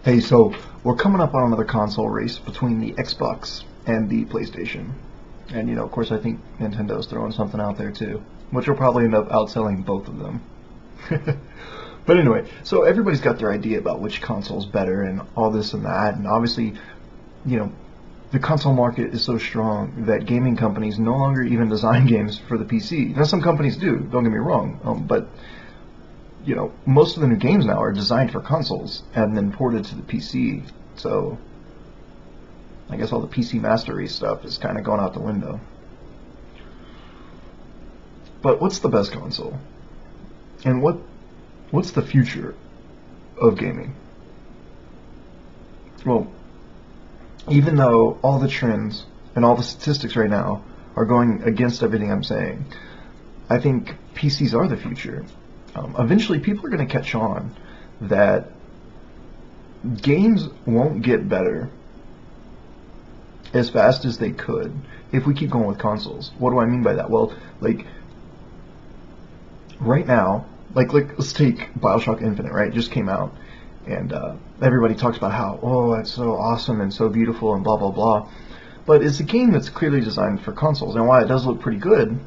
Hey, so we're coming up on another console race between the Xbox and the PlayStation. And, of course, I think Nintendo's throwing something out there too, which will probably end up outselling both of them. But anyway, so everybody's got their idea about which console's better and all this and that, and obviously, you know, the console market is so strong that gaming companies no longer even design games for the PC. Now, some companies do, don't get me wrong, but most of the new games now are designed for consoles and then ported to the PC. So I guess all the PC Master Race stuff is kind of going out the window. But what's the best console? And what's the future of gaming? Well, even though all the trends and all the statistics right now are going against everything I'm saying, I think PCs are the future. Eventually people are going to catch on that games won't get better as fast as they could if we keep going with consoles. What do I mean by that? Well, like, right now, let's take BioShock Infinite, right? It just came out, and everybody talks about how, oh, it's so awesome and so beautiful and blah, blah, blah. But it's a game that's clearly designed for consoles, and while it does look pretty good,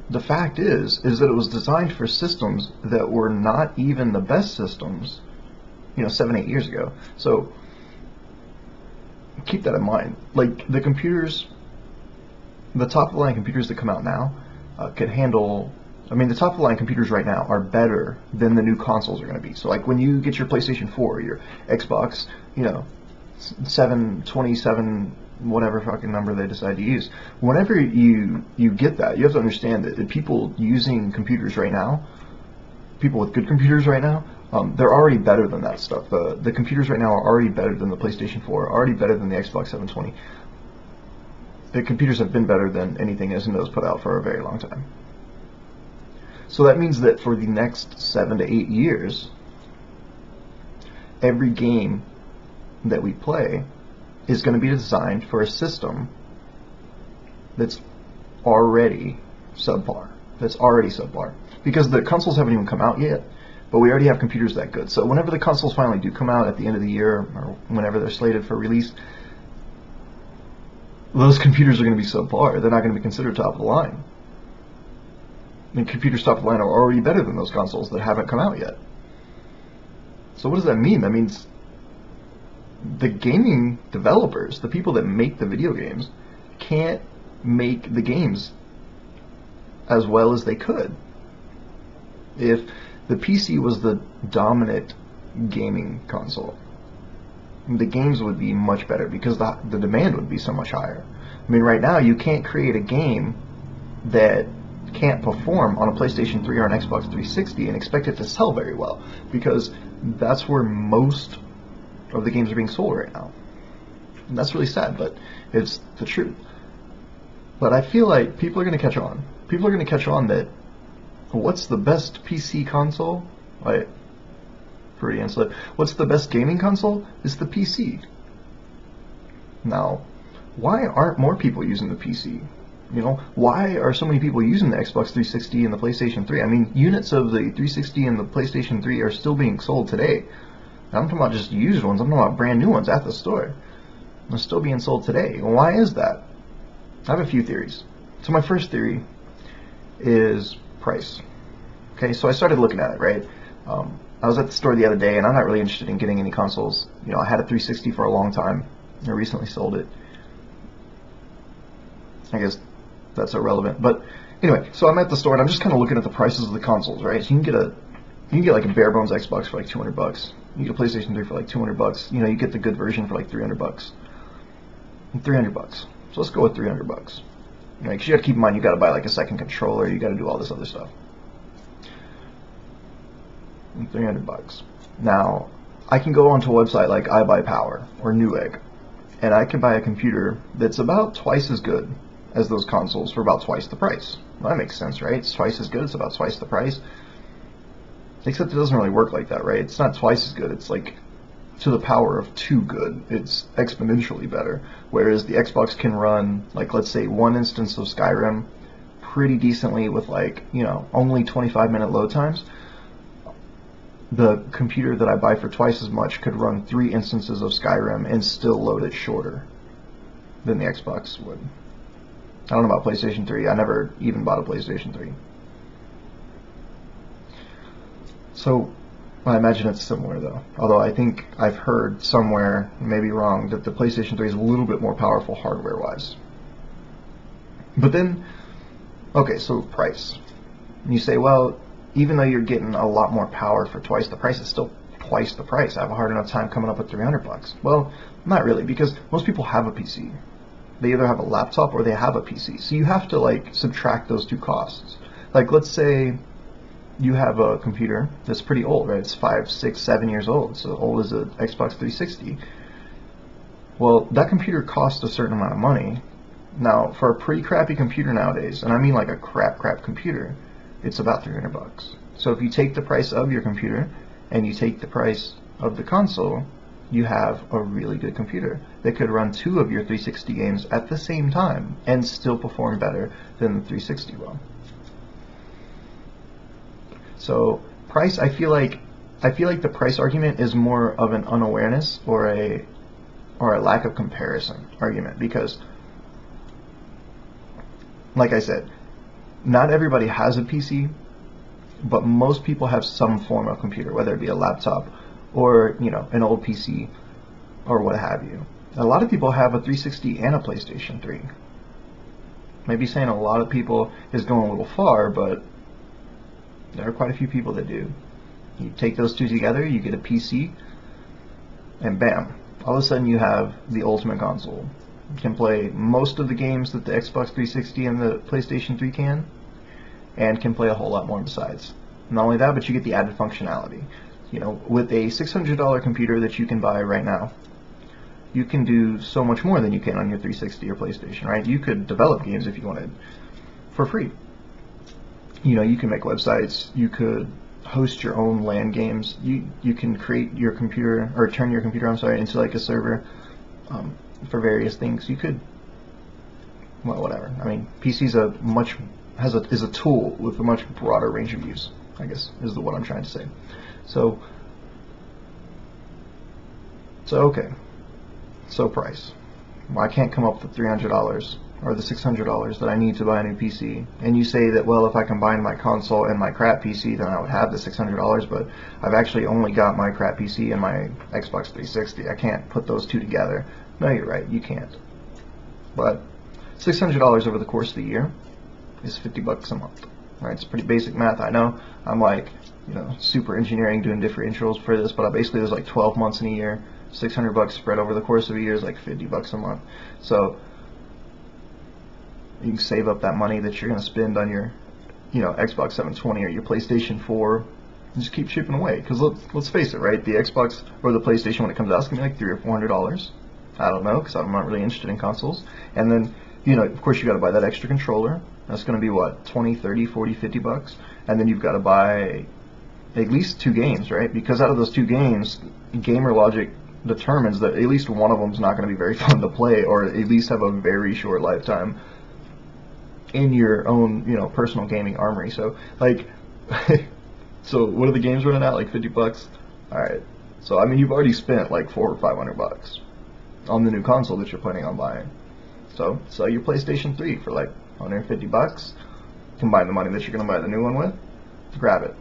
the fact is that it was designed for systems that were not even the best systems, 7, 8 years ago. So keep that in mind. Like, the computers, the top-of-the-line computers that come out now could handle, the top-of-the-line computers right now are better than the new consoles are going to be. So, like, when you get your PlayStation 4, your Xbox, 727, whatever fucking number they decide to use, whenever you get that, you have to understand that people using computers right now, people with good computers right now, they're already better than that stuff. The computers right now are already better than the PlayStation 4, already better than the Xbox 720. The computers have been better than anything Nintendo's put out for a very long time. So that means that for the next 7 to 8 years, every game that we play is going to be designed for a system that's already subpar. Because the consoles haven't even come out yet, but we already have computers that good. So whenever the consoles finally do come out at the end of the year, or whenever they're slated for release, those computers are going to be subpar. They're not going to be considered top of the line. Computers top of the line are already better than those consoles that haven't come out yet. So what does that mean? That means the gaming developers, the people that make the video games, can't make the games as well as they could. If the PC was the dominant gaming console, the games would be much better because the demand would be so much higher. Right now you can't create a game that can't perform on a PlayStation 3 or an Xbox 360 and expect it to sell very well, because that's where most of the games are being sold right now. And that's really sad, but it's the truth. But I feel like people are going to catch on. People are going to catch on that what's the best PC console? Pretty insolent. What's the best gaming console? Is the PC. Now, why aren't more people using the PC? Why are so many people using the Xbox 360 and the PlayStation 3? Units of the 360 and the PlayStation 3 are still being sold today. I'm talking about just used ones. I'm talking about brand new ones at the store. They're still being sold today. Why is that? I have a few theories. So my first theory is price. Okay, so I started looking at it, right? I was at the store the other day, and I'm not really interested in getting any consoles. I had a 360 for a long time. I recently sold it. I guess that's irrelevant. But anyway, so I'm at the store, and I'm just kind of looking at the prices of the consoles, right? So you can get like a bare bones Xbox for like $200. You get a PlayStation 3 for like $200. You get the good version for like $300. $300. So let's go with $300. Because you got to keep in mind, you got to buy like a second controller. You got to do all this other stuff. $300. Now, I can go onto a website like iBuyPower or Newegg, and I can buy a computer that's about twice as good as those consoles for about twice the price. Well, that makes sense, right? It's twice as good. It's about twice the price. Except it doesn't really work like that, right? It's not twice as good. It's like to the power of 2 good. It's exponentially better. Whereas the Xbox can run, like, let's say one instance of Skyrim pretty decently with, like, only 25-minute load times. the computer that I buy for twice as much could run 3 instances of Skyrim and still load it shorter than the Xbox would. I don't know about PlayStation 3. I never even bought a PlayStation 3. So I imagine it's similar though. Although I think I've heard somewhere, maybe wrong, that the PlayStation 3 is a little bit more powerful hardware-wise. But then, okay, so price. You say, well, even though you're getting a lot more power for twice the price, it's still twice the price. I have a hard enough time coming up with $300. Well, not really, because most people have a PC. They either have a laptop or they have a PC. So you have to like subtract those two costs. Like, let's say you have a computer that's pretty old, right? It's 5, 6, 7 years old. It's as old as an Xbox 360. Well, that computer costs a certain amount of money. Now, for a pretty crappy computer nowadays, and I mean like a crap computer, it's about $300. So if you take the price of your computer and you take the price of the console, you have a really good computer that could run 2 of your 360 games at the same time and still perform better than the 360 will. So price, I feel like the price argument is more of an unawareness or a lack of comparison argument, because like I said, not everybody has a PC, but most people have some form of computer, whether it be a laptop or, you know, an old PC or what have you. A lot of people have a 360 and a PlayStation 3. Maybe saying a lot of people is going a little far, but there are quite a few people that do. You take those two together, you get a PC, and bam, all of a sudden you have the ultimate console. You can play most of the games that the Xbox 360 and the PlayStation 3 can, and can play a whole lot more besides. Not only that, but you get the added functionality. You know, with a $600 computer that you can buy right now, you can do so much more than you can on your 360 or PlayStation, right? You could develop games if you wanted for free. You know, you can make websites, you could host your own LAN games, you can create your computer, or turn your computer, I'm sorry, into like a server for various things. You could, well, whatever. I mean, PC is a tool with a much broader range of use, I guess, is what I'm trying to say. So okay. So price. Well, I can't come up with $300 or the $600 that I need to buy a new PC. And you say that, well, if I combine my console and my crap PC, then I would have the $600, but I've actually only got my crap PC and my Xbox 360. I can't put those two together. No, you're right, you can't. But $600 over the course of the year is $50 a month. Right? It's pretty basic math, I know. I'm like, you know, super engineering doing differentials for this, but basically there's like 12 months in a year. $600 spread over the course of a year is like $50 a month. So you can save up that money that you're going to spend on your, you know, Xbox 720 or your PlayStation 4, and just keep chipping away. Because let's face it, right? The Xbox or the PlayStation, when it comes out, it's going to be like $300 or $400. I don't know, because I'm not really interested in consoles. And then, you know, of course you got to buy that extra controller. That's going to be what, 20, 30, 40, $50. And then you've got to buy at least 2 games, right? Because out of those 2 games, gamer logic determines that at least one of them is not going to be very fun to play, or at least have a very short lifetime in your own, you know, personal gaming armory. So like, so what are the games running at? Like $50? All right. So I mean, you've already spent like $400 or $500 on the new console that you're planning on buying. So sell your PlayStation 3 for like $150. Combine the money that you're going to buy the new one with, grab it.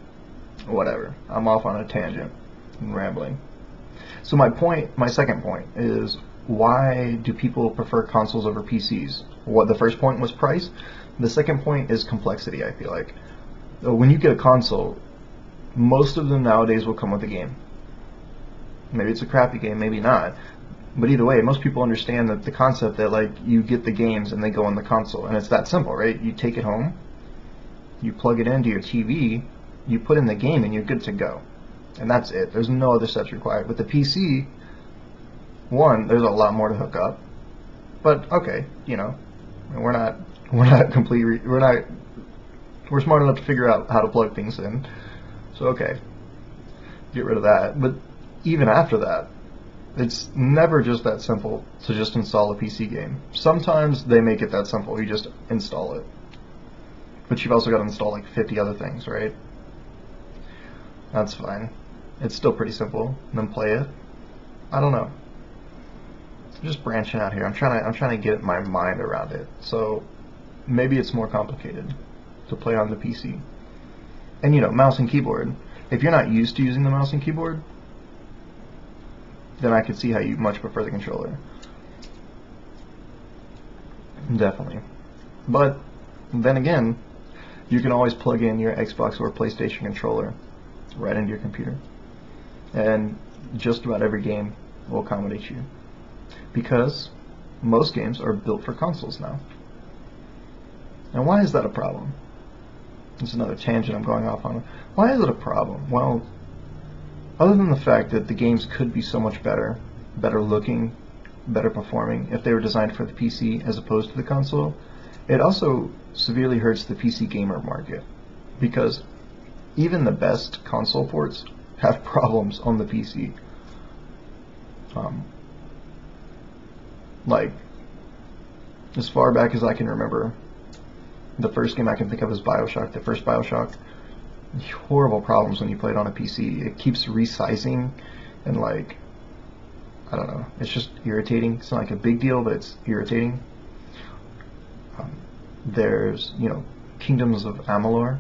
Whatever. I'm off on a tangent and rambling. So my second point is, why do people prefer consoles over PCs? What the first point was price. The second point is complexity, I feel like. When you get a console, most of them nowadays will come with a game. Maybe it's a crappy game, maybe not. But either way, most people understand that the concept that like you get the games and they go on the console, and it's that simple, right? You take it home, you plug it into your TV, you put in the game, and you're good to go. And that's it. There's no other steps required. With the PC, one, there's a lot more to hook up. But okay, you know, we're smart enough to figure out how to plug things in. So okay, get rid of that. But even after that, it's never just that simple to just install a PC game. Sometimes they make it that simple. You just install it. But you've also got to install like 50 other things, right? That's fine. it's still pretty simple, and then play it. I don't know. I'm just branching out here. I'm trying to get my mind around it. So maybe it's more complicated to play on the PC. And you know, mouse and keyboard. If you're not used to using the mouse and keyboard, then I could see how you much prefer the controller. Definitely. But then again, you can always plug in your Xbox or PlayStation controller right into your computer. And just about every game will accommodate you. Because most games are built for consoles now. And why is that a problem? This is another tangent I'm going off on. Why is it a problem? Well, other than the fact that the games could be so much better looking, better performing if they were designed for the PC as opposed to the console, it also severely hurts the PC gamer market, because even the best console ports have problems on the PC. Like, as far back as I can remember, the first game I can think of is Bioshock, the first Bioshock. Horrible problems when you play it on a PC. It keeps resizing, and like, I don't know, it's just irritating. It's not like a big deal, but it's irritating. There's, you know, Kingdoms of Amalur.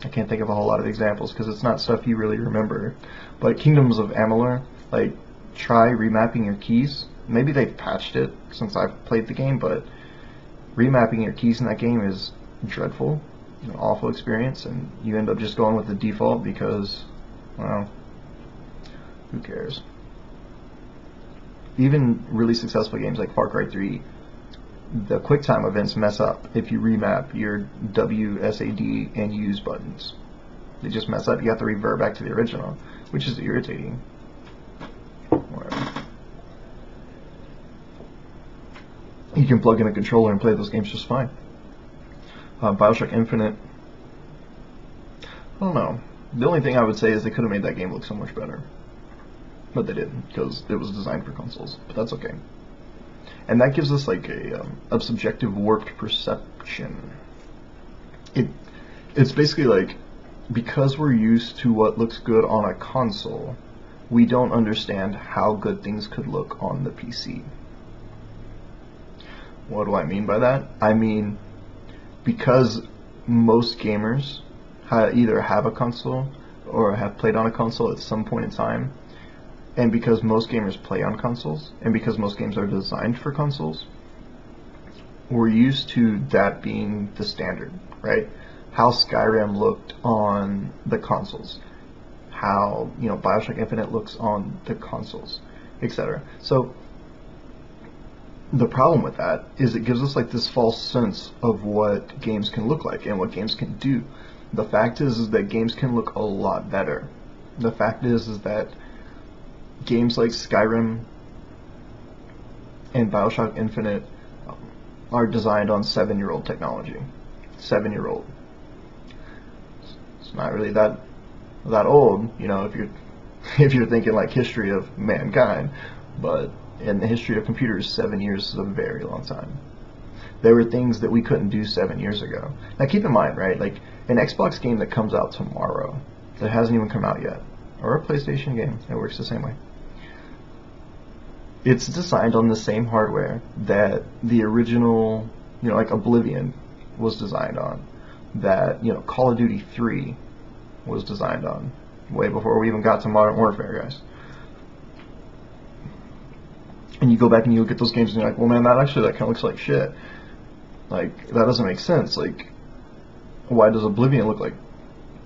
I can't think of a whole lot of examples because it's not stuff you really remember. But Kingdoms of Amalur, like, try remapping your keys. Maybe they've patched it since I've played the game, but remapping your keys in that game is dreadful, an awful experience, and you end up just going with the default because, well, who cares? Even really successful games like Far Cry 3, the QuickTime events mess up if you remap your W, SAD, and use buttons. They just mess up. You have to revert back to the original, which is irritating. Whatever. You can plug in a controller and play those games just fine. Bioshock Infinite, I don't know. The only thing I would say is they could have made that game look so much better. But they didn't, because it was designed for consoles. But that's okay. And that gives us like a subjective warped perception. It's basically like, because we're used to what looks good on a console, we don't understand how good things could look on the PC. What do I mean by that? I mean, because most gamers either have a console or have played on a console at some point in time, and because most gamers play on consoles, and because most games are designed for consoles, we're used to that being the standard, right? How Skyrim looked on the consoles, how, you know, Bioshock Infinite looks on the consoles, etc. So the problem with that is it gives us like this false sense of what games can look like and what games can do. The fact is that games can look a lot better. The fact is that games like Skyrim and Bioshock Infinite are designed on 7-year-old technology. 7-year-old. It's not really that old, you know, if you're thinking like history of mankind, but in the history of computers, 7 years is a very long time. There were things that we couldn't do 7 years ago. Now keep in mind, right, like an Xbox game that comes out tomorrow that hasn't even come out yet, or a PlayStation game, it works the same way. It's designed on the same hardware that the original, you know, like Oblivion was designed on, that, you know, Call of Duty 3 was designed on, way before we even got to Modern Warfare, guys. And you go back and you look at those games and you're like, well, man, that kind of looks like shit. Like, that doesn't make sense. Like, why does Oblivion look like...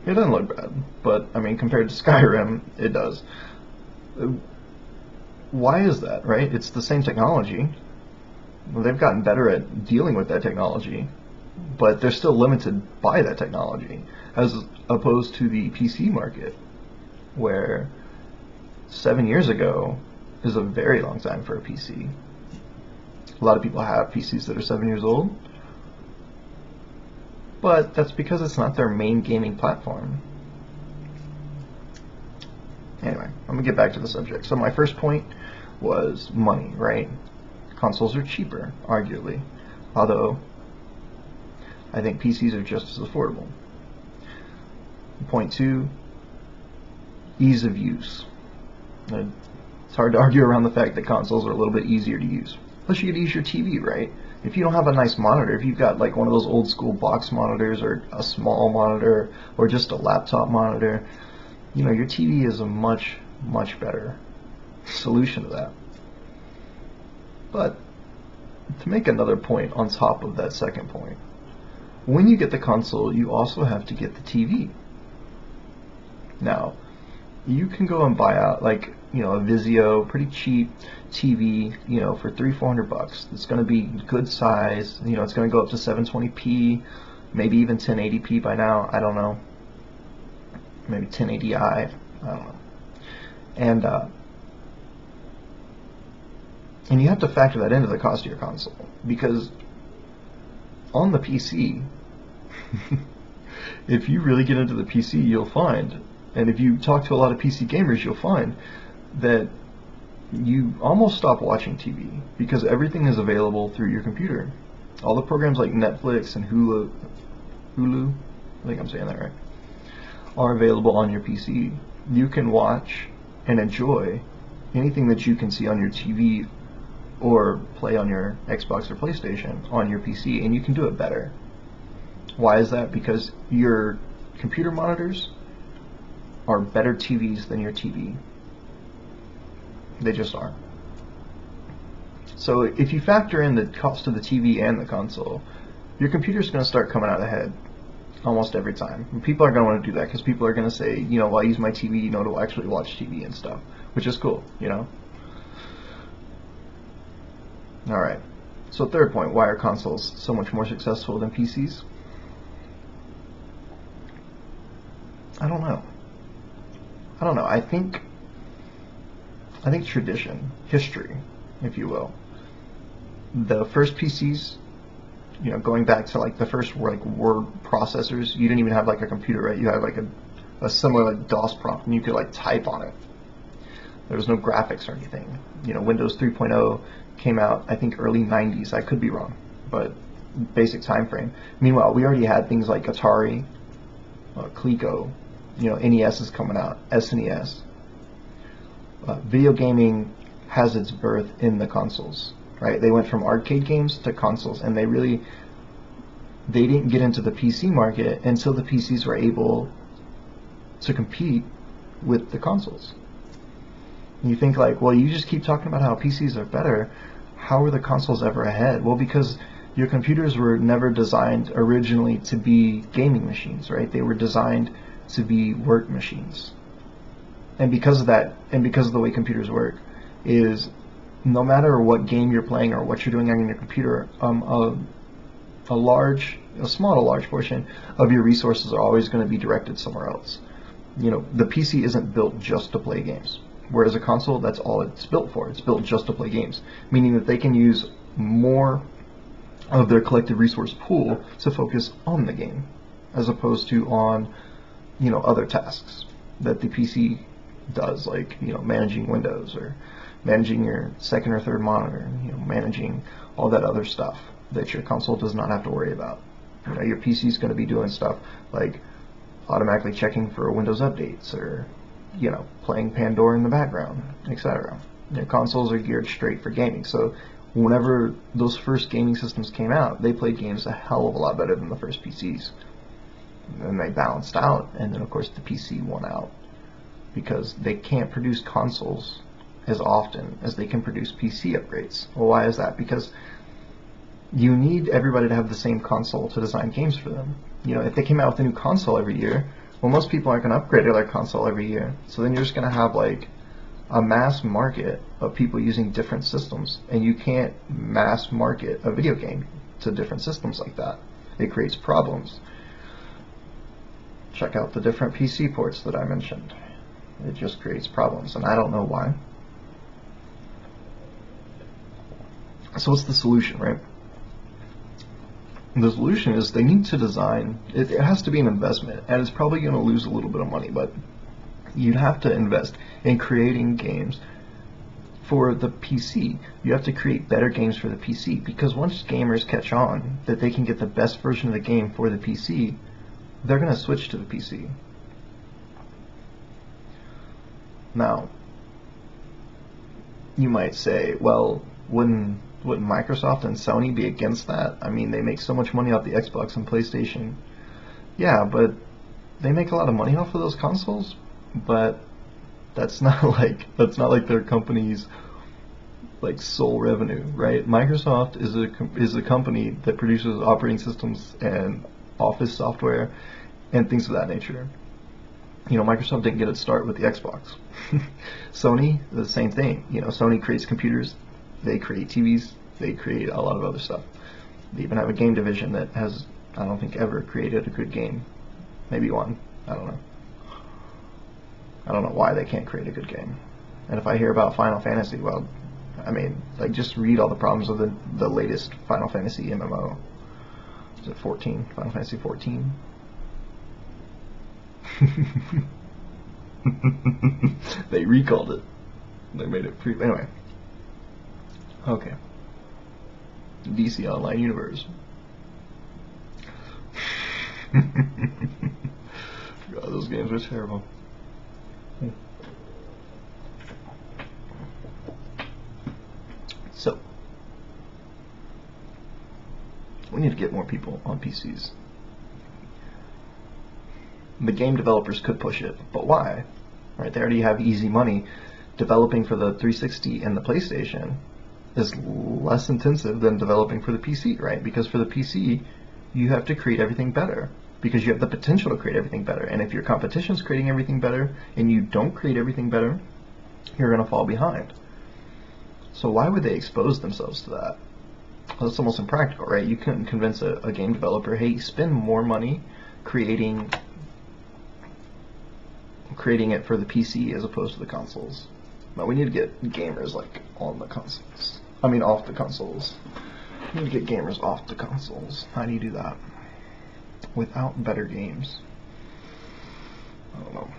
It doesn't look bad, but, I mean, compared to Skyrim, it does. Why is that, right? It's the same technology. Well, they've gotten better at dealing with that technology, but they're still limited by that technology, as opposed to the PC market, where 7 years ago is a very long time for a PC. A lot of people have PCs that are 7 years old, but that's because it's not their main gaming platform. Anyway, I'm gonna get back to the subject. So my first point was money, right? Consoles are cheaper, arguably, although I think PCs are just as affordable. Point two, ease of use. It's hard to argue around the fact that consoles are a little bit easier to use. Plus, you could use your TV, right? If you don't have a nice monitor, if you've got like one of those old school box monitors or a small monitor or just a laptop monitor, you know, your TV is a much, much better solution to that. But to make another point on top of that second point, when you get the console, you also have to get the TV. Now, you can go and buy out like, you know, a Vizio, pretty cheap TV, you know, for $300-400. It's going to be good size, you know, it's going to go up to 720p, maybe even 1080p by now, I don't know. Maybe 1080i, I don't know. And you have to factor that into the cost of your console, because on the PC, if you really get into the PC, you'll find, and if you talk to a lot of PC gamers, you'll find that you almost stop watching TV because everything is available through your computer. All the programs like Netflix and Hulu, I think I'm saying that right, are available on your PC. You can watch and enjoy anything that you can see on your TV or play on your Xbox or PlayStation on your PC, and you can do it better. Why is that? Because your computer monitors are better TVs than your TV. They just are. So if you factor in the cost of the TV and the console, your computer's going to start coming out ahead almost every time. And people are going to want to do that because people are going to say, you know, well, I use my TV, you know, to actually watch TV and stuff, which is cool, you know. Alright, so third point, why are consoles so much more successful than PCs? I don't know. I think tradition, history, if you will. The first PCs, you know, going back to like the first like word processors, you didn't even have like a computer, right? You had like a similar like DOS prompt, and you could like type on it. There was no graphics or anything. You know, Windows 3.0 came out, I think, early 90s. I could be wrong, but basic time frame. Meanwhile, we already had things like Atari, Coleco, you know, NES is coming out, SNES. Video gaming has its birth in the consoles, right? They went from arcade games to consoles, and they didn't get into the PC market until the PCs were able to compete with the consoles. You think like, well, you just keep talking about how PCs are better. How are the consoles ever ahead? Well, because your computers were never designed originally to be gaming machines, right? They were designed to be work machines. And because of that, and because of the way computers work, is no matter what game you're playing or what you're doing on your computer, a small to large portion of your resources are always going to be directed somewhere else. You know, the PC isn't built just to play games. Whereas a console, that's all it's built for. It's built just to play games, meaning that they can use more of their collective resource pool to focus on the game, as opposed to on, you know, other tasks that the PC does, like, you know, managing Windows or managing your second or third monitor, you know, managing all that other stuff that your console does not have to worry about. You know, your PC is going to be doing stuff like automatically checking for Windows updates or, you know, playing Pandora in the background, etc. You know, consoles are geared straight for gaming. So whenever those first gaming systems came out, they played games a hell of a lot better than the first PCs. And they balanced out, and then of course the PC won out because they can't produce consoles as often as they can produce PC upgrades. Well, why is that? Because you need everybody to have the same console to design games for them. You know, if they came out with a new console every year, well, most people aren't going to upgrade their console every year. So then you're just going to have like a mass market of people using different systems, and you can't mass market a video game to different systems like that. It creates problems. Check out the different PC ports that I mentioned. It just creates problems, and I don't know why. So what's the solution, right? The solution is they need to design, it has to be an investment, and it's probably going to lose a little bit of money, but you'd have to invest in creating games for the PC. You have to create better games for the PC, because once gamers catch on that they can get the best version of the game for the PC, they're going to switch to the PC. Now, you might say, well, wouldn't Microsoft and Sony be against that? I mean, they make so much money off the Xbox and PlayStation. Yeah, but they make a lot of money off of those consoles, but that's not like their company's like sole revenue, right? Microsoft is a company that produces operating systems and office software and things of that nature. You know, Microsoft didn't get its start with the Xbox. Sony, the same thing. You know, Sony creates computers, they create TVs, they create a lot of other stuff. They even have a game division that has, I don't think, ever created a good game. Maybe one. I don't know. I don't know why they can't create a good game. And if I hear about Final Fantasy, well, I mean, like, just read all the problems of the latest Final Fantasy MMO. Is it 14? Final Fantasy 14? They recalled it. They made it free. Anyway. Okay. DC Online Universe. God, those games were terrible. So, we need to get more people on PCs. The game developers could push it, but why? Right? They already have easy money. Developing for the 360 and the PlayStation is less intensive than developing for the PC, right? Because for the PC, you have to create everything better, because you have the potential to create everything better. And if your competition's creating everything better and you don't create everything better, you're going to fall behind. So why would they expose themselves to that? Well, it's almost impractical, right? You couldn't convince a game developer, hey, spend more money creating it for the PC as opposed to the consoles. But we need to get gamers like on the consoles. I mean, off the consoles. We need to get gamers off the consoles. How do you do that? Without better games. I don't know.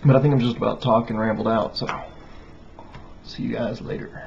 But I think I'm just about talking rambled out, so see you guys later.